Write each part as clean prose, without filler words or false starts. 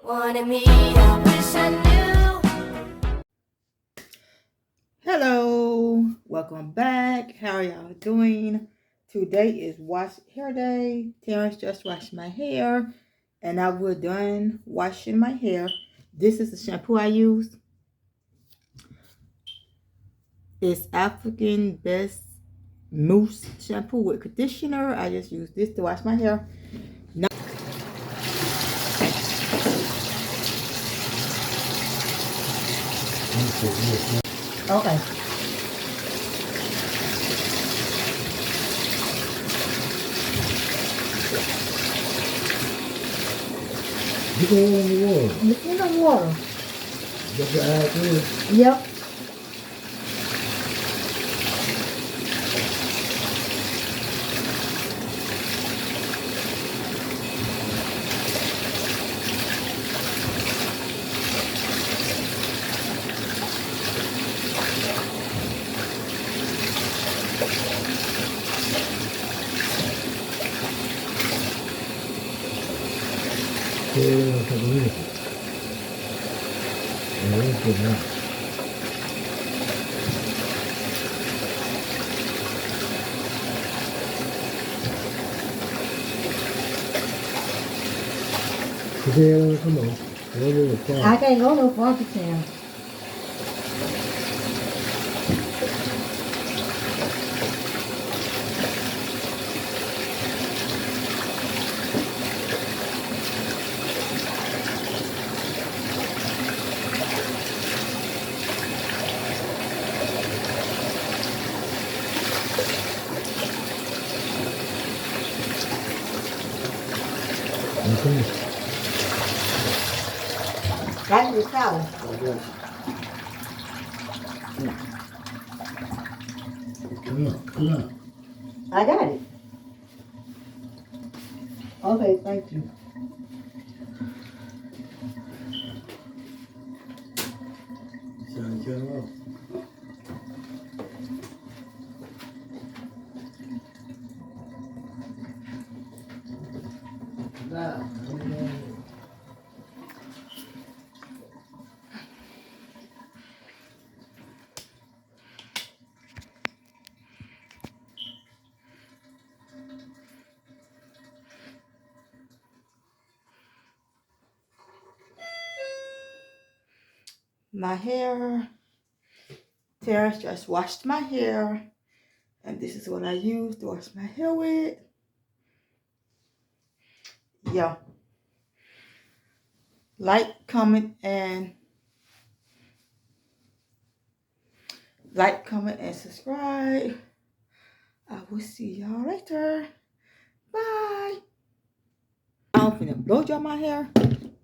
Wanted me, I wish I knew. Hello, welcome back. How are y'all doing? Today is wash hair day. Terrence just washed my hair and I was done washing my hair. This is the shampoo I use. It's African Best Mousse shampoo with conditioner. I just use this to wash my hair. Now okay. You go in the water. It's in the water. Just to add to it. Yep. Put it in a couple minutes. Yeah, that's good now. Come on. Go to the farm. I can't go no far to town. Okay. That's the towel. Come on. I got it. Okay, thank you. Shine the camera off. Now, My hair. Terrence just washed my hair. And this is what I use to wash my hair with. Yeah. Like, comment, and subscribe. I will see y'all later. Bye. I'm finna blow dry my hair.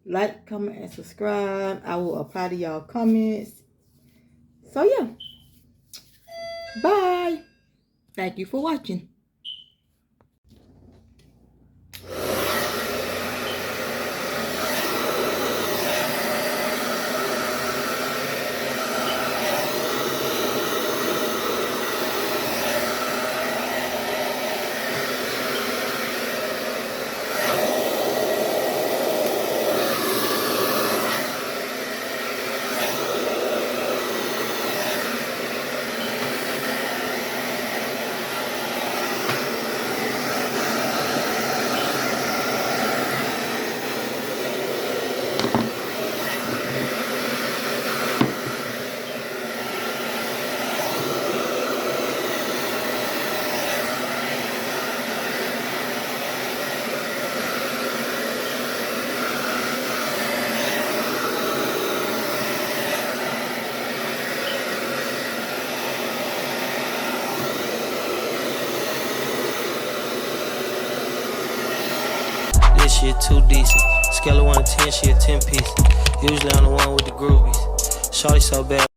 Like, comment, and subscribe. I will apply to y'all comments. So yeah. Bye. Thank you for watching. This shit too decent. Scale of 1 to 10, she a 10 piece. Usually I'm the one with the groovies. Shorty so bad.